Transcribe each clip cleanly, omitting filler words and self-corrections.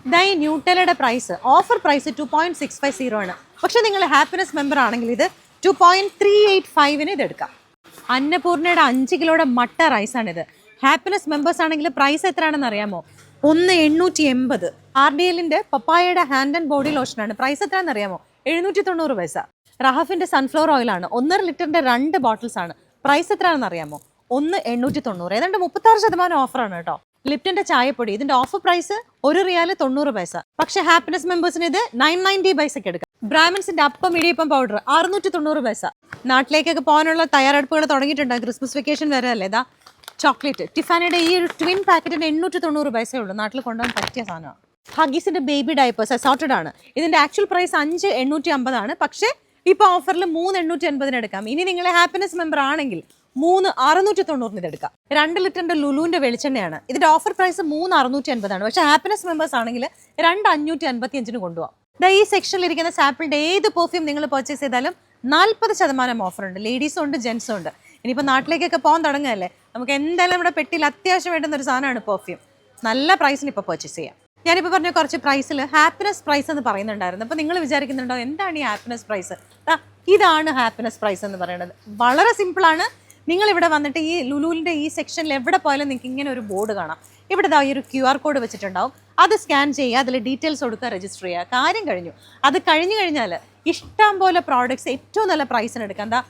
ഇതാ ഈ ന്യൂട്ടെല്ലയുടെ price offer price 2.650 ആണ്. പക്ഷെ നിങ്ങൾ ഹാപ്പിനെസ് മെമ്പർ ആണെങ്കിൽ ഇത് 2.385 ഇത് എടുക്കാം. അന്നപൂർണയുടെ 5 കിലോയുടെ മട്ട റൈസാണിത്. ഹാപ്പിനെസ് മെമ്പേഴ്സ് ആണെങ്കിൽ പ്രൈസ് എത്രയാണെന്ന് അറിയാമോ? 1,880. RDLന്റെ പപ്പായയുടെ ഹാൻഡ് ആൻഡ് ബോഡി ലോഷനാണ്. പ്രൈസ് എത്രയാണെന്ന് അറിയാമോ? 790 പൈസ. റഹഫിന്റെ സൺഫ്ലവർ ഓയിലാണ്. 1.5 ലിറ്ററിന്റെ 2 ബോട്ടിൽസ് ആണ്. പ്രൈസ് എത്രയാണെന്ന് അറിയാമോ? 1,890. ഏതാണ്ട് 36% ഓഫറാണ് കേട്ടോ. ലിപ്റ്റന്റെ ചായപ്പൊടി ഇതിന്റെ ഓഫർ പ്രൈസ് 1 റിയാൽ 90 പൈസ. പക്ഷെ ഹാപ്പിനെസ് മെമ്പേഴ്സിന് ഇത് 990 പൈസക്ക് എടുക്കാം. ബ്രാഹ്മിൻസിന്റെ അപ്പം ഇടിയപ്പം പൗഡർ 690 പൈസ. നാട്ടിലേക്കൊക്കെ പോകാനുള്ള തയ്യാറെടുപ്പുകൾ തുടങ്ങിയിട്ടുണ്ട്. ക്രിസ്മസ് വെക്കേഷൻ വരെ അല്ലേ. ഇതാ ചോക്ലേറ്റ് ടിഫാനയുടെ ഈ ഒരു ട്വിൻ പാക്കറ്റിന് 890 പൈസയേ ഉള്ളൂ. നാട്ടിൽ കൊണ്ടുപോകാൻ പറ്റിയ സാധനമാണ്. ഹഗീസിന്റെ ബേബി ഡയപ്പേഴ്സ് അസോർട്ടഡ് ആണ്. ഇതിന്റെ ആക്ച്വൽ പ്രൈസ് 5,850 ആണ്. പക്ഷേ ഇപ്പൊ ഓഫറിൽ 3,880 എടുക്കാം. ഇനി നിങ്ങൾ ഹാപ്പിനെസ് മെമ്പർ ആണെങ്കിൽ 3,690 എടുക്കാം. 2 ലിറ്ററിന്റെ ലുലുവിന്റെ വെളിച്ചെണ്ണയാണ്. ഇതിന്റെ ഓഫർ പ്രൈസ് 3,680 ആണ്. പക്ഷേ ഹാപ്പിനെസ് മെമ്പേഴ്സ് ആണെങ്കിൽ 2,555 കൊണ്ടുപോകാം. ഈ സെക്ഷനിൽ ഇരിക്കുന്ന സാപ്പിളിന്റെ ഏത് പെർഫ്യൂം നിങ്ങൾ പർച്ചേസ് ചെയ്താലും 40% ഓഫർ ഉണ്ട്. ലേഡീസും ഉണ്ട്, ജെൻസും ഉണ്ട്. ഇനിയിപ്പോൾ നാട്ടിലേക്കൊക്കെ പോകാൻ തുടങ്ങുകയല്ലേ, നമുക്ക് എന്തായാലും നമ്മുടെ പെട്ടിയിൽ അത്യാവശ്യം വേണ്ടുന്ന ഒരു സാധനമാണ് പെർഫ്യൂം. നല്ല പ്രൈസിന് ഇപ്പോൾ പർച്ചേസ് ചെയ്യാം. ഞാനിപ്പോൾ പറഞ്ഞ കുറച്ച് പ്രൈസിൽ ഹാപ്പിനെസ് പ്രൈസ് എന്ന് പറയുന്നുണ്ടായിരുന്നു. അപ്പോൾ നിങ്ങൾ വിചാരിക്കുന്നുണ്ടോ എന്താണ് ഈ ഹാപ്പിനെസ് പ്രൈസ്? ഇതാണ് ഹാപ്പിനെസ് പ്രൈസ് എന്ന് പറയുന്നത്. വളരെ സിമ്പിളാണ്. നിങ്ങളിവിടെ വന്നിട്ട് ഈ ലുലുവിൻ്റെ ഈ സെക്ഷനിൽ എവിടെ പോയാലും നിങ്ങൾക്ക് ഇങ്ങനെ ഒരു ബോർഡ് കാണാം. ഇവിടെ ഈ ഒരു QR കോഡ് വെച്ചിട്ടുണ്ടാവും. അത് സ്കാൻ ചെയ്യുക, അതിൽ ഡീറ്റെയിൽസ് കൊടുക്കുക, രജിസ്റ്റർ ചെയ്യുക. കാര്യം കഴിഞ്ഞു. അത് കഴിഞ്ഞു കഴിഞ്ഞാൽ ഇഷ്ടം പോലെ പ്രോഡക്ട്സ് ഏറ്റവും നല്ല പ്രൈസിന് എടുക്കാം. എന്താ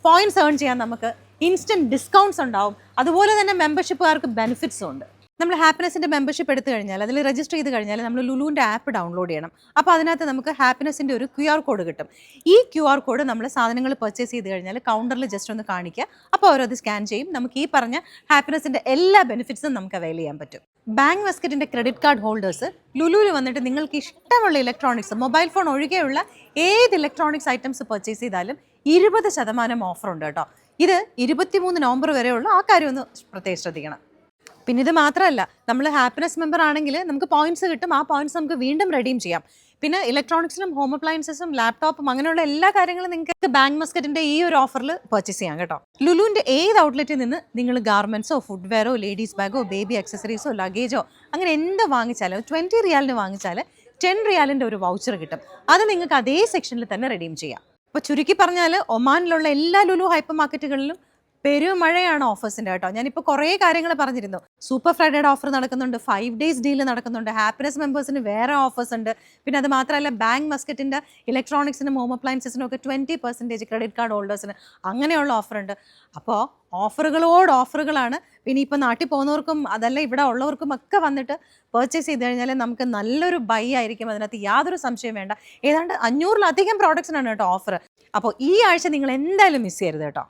പോയിന്റ്സ് ഏൺ ചെയ്യാൻ നമുക്ക് ഇൻസ്റ്റൻറ്റ് ഡിസ്കൗണ്ട്സ് ഉണ്ടാവും. അതുപോലെ തന്നെ മെമ്പർഷിപ്പുകാർക്ക് ബെനിഫിറ്റ്സും ഉണ്ട്. നമ്മൾ ഹാപ്പിനെസിൻ്റെ മെമ്പർഷിപ്പ് എടുത്തു കഴിഞ്ഞാൽ അതിൽ രജിസ്റ്റർ ചെയ്ത് കഴിഞ്ഞാൽ നമ്മൾ ലുലുവിൻ്റെ ആപ്പ് ഡൗൺലോഡ് ചെയ്യണം. അപ്പോൾ അതിനകത്ത് നമുക്ക് ഹാപ്പിനെസിൻ്റെ ഒരു QR കോഡ് കിട്ടും. ഈ QR കോഡ് നമ്മൾ സാധനങ്ങൾ പർച്ചേസ് ചെയ്ത് കഴിഞ്ഞാൽ കൗണ്ടറിൽ ജസ്റ്റ് ഒന്ന് കാണിക്കുക. അപ്പോൾ അവരത് സ്കാൻ ചെയ്യും. നമുക്ക് ഈ പറഞ്ഞ ഹാപ്പിനെസിൻ്റെ എല്ലാ ബെനിഫിറ്റ്സും നമുക്ക് അവൈൽ ചെയ്യാൻ പറ്റും. ബാങ്ക് മസ്കറ്റിൻ്റെ ക്രെഡിറ്റ് കാർഡ് ഹോൾഡേഴ്സ് ലുലുവിൽ വന്നിട്ട് നിങ്ങൾക്ക് ഇഷ്ടമുള്ള ഇലക്ട്രോണിക്സ്, മൊബൈൽ ഫോൺ ഒഴികെയുള്ള ഏത് ഇലക്ട്രോണിക്സ് ഐറ്റംസ് പർച്ചേസ് ചെയ്താലും 20% ഓഫറുണ്ട് കേട്ടോ. ഇത് 23 നവംബർ വരെയുള്ള ആ കാര്യം ഒന്ന് പ്രത്യേകം ശ്രദ്ധിക്കണം. പിന്നെ ഇത് മാത്രമല്ല, നമ്മൾ ഹാപ്പിനെസ് മെമ്പർ ആണെങ്കിൽ നമുക്ക് പോയിന്റ്സ് കിട്ടും. ആ പോയിന്റ്സ് നമുക്ക് വീണ്ടും റെഡീം ചെയ്യാം. പിന്നെ ഇലക്ട്രോണിക്സിലും ഹോം അപ്ലയൻസസും ലാപ്ടോപ്പും അങ്ങനെയുള്ള എല്ലാ കാര്യങ്ങളും നിങ്ങൾക്ക് ബാങ്ക് മസ്കറ്റിൻ്റെ ഈ ഒരു ഓഫറിൽ പർച്ചേസ് ചെയ്യാം കേട്ടോ. ലുലുവിൻ്റെ ഏത് ഔട്ട്ലെറ്റിൽ നിന്ന് നിങ്ങൾ ഗാർമെൻറ്റ്സോ ഫുഡ്വെയറോ ലേഡീസ് ബാഗോ ബേബി ആക്സസറീസോ ലഗേജോ അങ്ങനെ എന്ത് വാങ്ങിച്ചാലും 20 റിയാലിന് വാങ്ങിച്ചാൽ 10 റിയാലിൻ്റെ ഒരു വൗച്ചർ കിട്ടും. അത് നിങ്ങൾക്ക് അതേ സെക്ഷനിൽ തന്നെ റെഡീം ചെയ്യാം. അപ്പോൾ ചുരുക്കി പറഞ്ഞാൽ ഒമാനിലുള്ള എല്ലാ ലുലു ഹൈപ്പർ മാർക്കറ്റുകളിലും പെരുമഴയാണ് ഓഫേഴ്സിൻ്റെ കേട്ടോ. ഞാനിപ്പോൾ കുറേ കാര്യങ്ങൾ പറഞ്ഞിരുന്നു. സൂപ്പർ ഫ്രൈഡേയുടെ ഓഫർ നടക്കുന്നുണ്ട്, 5 ഡേയ്സ് ഡീൽ നടക്കുന്നുണ്ട്, ഹാപ്പിനെസ് മെമ്പേഴ്സിന് വേറെ ഓഫേഴ്സ് ഉണ്ട്. പിന്നെ അത് മാത്രമല്ല ബാങ്ക് മസ്കറ്റിൻ്റെ ഇലക്ട്രോണിക്സിനും ഹോം അപ്ലയൻസസിനും ഒക്കെ 20% ക്രെഡിറ്റ് കാർഡ് ഹോൾഡേഴ്സിന് അങ്ങനെയുള്ള ഓഫറുണ്ട്. അപ്പോൾ ഓഫറുകളോട് ഓഫറുകളാണ്. പിന്നെ ഇപ്പോൾ നാട്ടിൽ പോകുന്നവർക്കും അതല്ല ഇവിടെ ഉള്ളവർക്കും ഒക്കെ വന്നിട്ട് പർച്ചേസ് ചെയ്ത് കഴിഞ്ഞാൽ നമുക്ക് നല്ലൊരു ബൈ ആയിരിക്കും. അതിനകത്ത് യാതൊരു സംശയം വേണ്ട. ഏതാണ്ട് 500-ലധികം പ്രോഡക്ട്സിനാണ് കേട്ടോ ഓഫർ. അപ്പോൾ ഈ ആഴ്ച നിങ്ങൾ എന്തായാലും മിസ് ചെയ്യരുത് കേട്ടോ.